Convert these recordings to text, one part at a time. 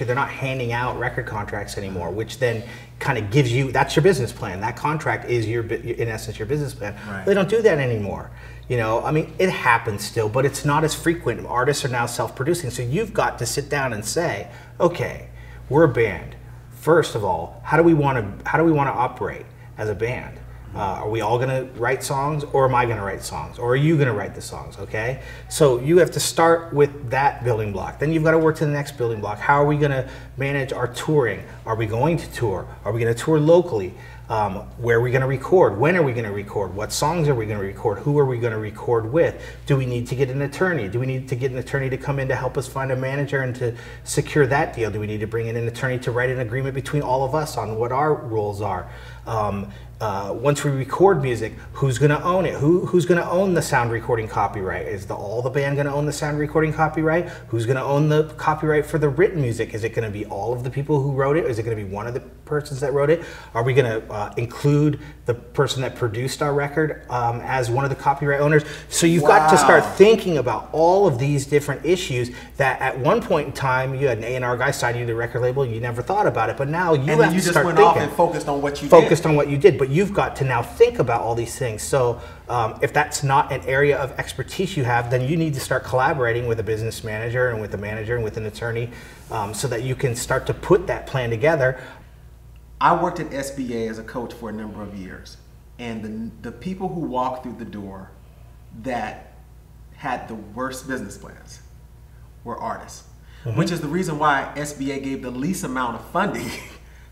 They're not handing out record contracts anymore, which then kind of gives you, that's your business plan. That contract is in essence, your business plan. Right. They don't do that anymore. You know, I mean, it happens still, but it's not as frequent. Artists are now self-producing, so you've got to sit down and say, okay, we're a band. First of all, how do we want to operate as a band? Are we all going to write songs, or am I going to write songs, or are you going to write the songs? Okay, so you have to start with that building block. Then you've got to work to the next building block. How are we going to manage our touring? Are we going to tour? Are we going to tour locally? Where are we going to record? When are we going to record? What songs are we going to record? Who are we going to record with? Do we need to get an attorney? Do we need to get an attorney to come in to help us find a manager and to secure that deal? Do we need to bring in an attorney to write an agreement between all of us on what our rules are? Once we record music, who's going to own it? Who's going to own the sound recording copyright? Is all the band going to own the sound recording copyright? Who's going to own the copyright for the written music? Is it going to be all of the people who wrote it? Is it going to be one of the persons that wrote it? Are we going to include the person that produced our record as one of the copyright owners? So you've got to start thinking about all of these different issues that at one point in time you had an A&R guy sign you to the record label, you never thought about it, but now you have to start thinking. And then you just went off and focused on what you did. Focused on what you did, but you've got to now think about all these things. So if that's not an area of expertise you have, then you need to start collaborating with a business manager and with a manager and with an attorney so that you can start to put that plan together. I worked at SBA as a coach for a number of years, and the people who walked through the door that had the worst business plans were artists, which is the reason why SBA gave the least amount of funding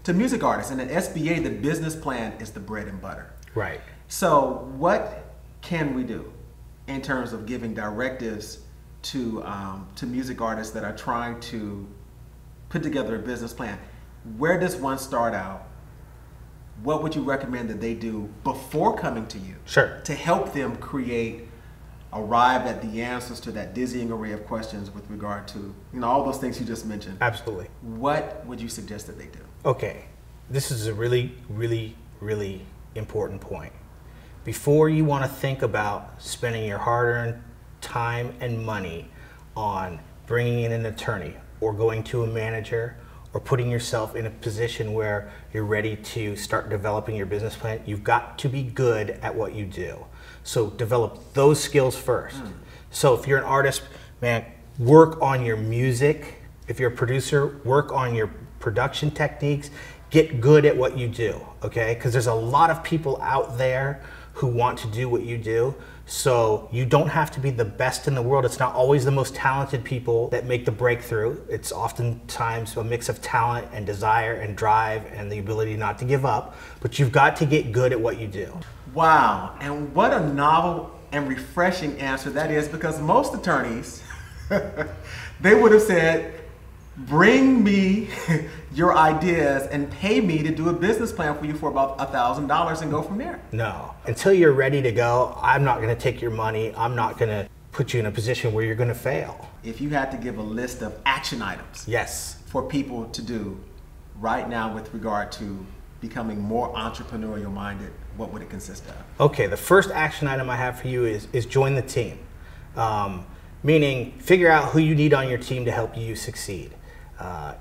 to music artists. And at SBA, the business plan is the bread and butter. Right. So what can we do in terms of giving directives to music artists that are trying to put together a business plan? Where does one start out? What would you recommend that they do before coming to you? Sure. To help them arrive at the answers to that dizzying array of questions with regard to, all those things you just mentioned. Absolutely. What would you suggest that they do? Okay, this is a really, really, really important point. Before you want to think about spending your hard-earned time and money on bringing in an attorney or going to a manager or putting yourself in a position where you're ready to start developing your business plan, you've got to be good at what you do. So develop those skills first. So if you're an artist, man, work on your music. If you're a producer, work on your production techniques. Get good at what you do, okay? Because there's a lot of people out there who want to do what you do. So you don't have to be the best in the world. It's not always the most talented people that make the breakthrough. It's oftentimes a mix of talent and desire and drive and the ability not to give up. But you've got to get good at what you do. Wow, and what a novel and refreshing answer that is, because most attorneys, they would have said, bring me your ideas and pay me to do a business plan for you for about $1,000 and go from there. No, until you're ready to go, I'm not gonna take your money. I'm not gonna put you in a position where you're gonna fail. If you had to give a list of action items for people to do right now with regard to becoming more entrepreneurial minded, what would it consist of? Okay, the first action item I have for you is join the team. Meaning figure out who you need on your team to help you succeed.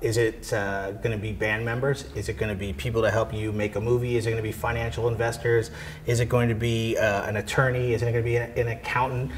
Is it going to be band members? Is it going to be people to help you make a movie? Is it going to be financial investors? Is it going to be an attorney? Is it going to be an accountant?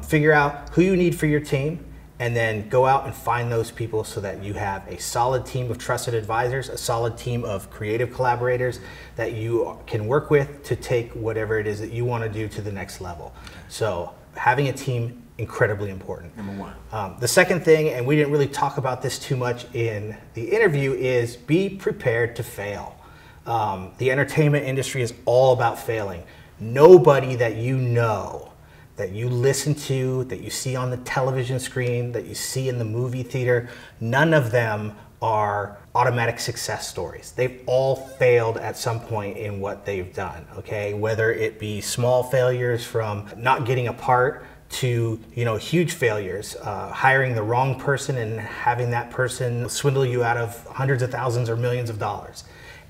Figure out who you need for your team, and then go out and find those people so that you have a solid team of trusted advisors, a solid team of creative collaborators that you can work with to take whatever it is that you want to do to the next level. So having a team, incredibly important. Number one. The second thing, and we didn't really talk about this too much in the interview, is be prepared to fail. The entertainment industry is all about failing. Nobody that you know, that you listen to, that you see on the television screen, that you see in the movie theater, none of them are automatic success stories. They've all failed at some point in what they've done, okay? Whether it be small failures from not getting a part to huge failures, hiring the wrong person and having that person swindle you out of hundreds of thousands or millions of dollars.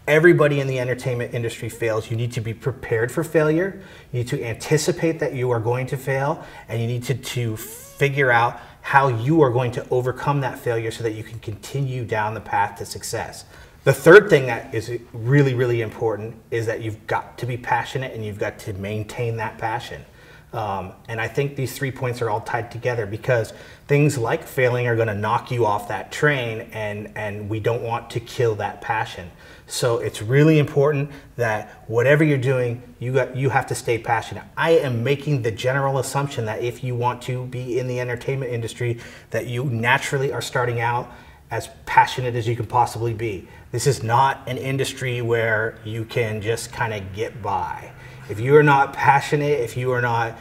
Everybody in the entertainment industry fails. You need to be prepared for failure. You need to anticipate that you are going to fail, and you need to figure out how you are going to overcome that failure so that you can continue down the path to success. The third thing that is really, really important is that you've got to be passionate and you've got to maintain that passion. And I think these 3 points are all tied together, because things like failing are going to knock you off that train, and we don't want to kill that passion. So it's really important that whatever you're doing, you have to stay passionate. I am making the general assumption that if you want to be in the entertainment industry, that you naturally are starting out as passionate as you can possibly be. This is not an industry where you can just kind of get by. If you are not passionate, if you are not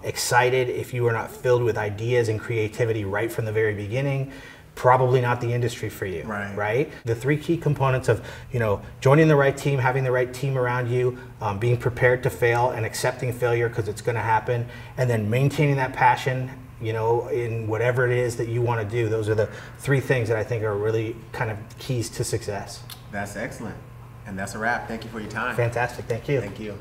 excited, if you are not filled with ideas and creativity right from the very beginning, probably not the industry for you, right? The 3 key components of, joining the right team, having the right team around you, being prepared to fail and accepting failure because it's going to happen, and then maintaining that passion, in whatever it is that you want to do. Those are the 3 things that I think are really kind of keys to success. That's excellent. And that's a wrap. Thank you for your time. Fantastic. Thank you. Thank you.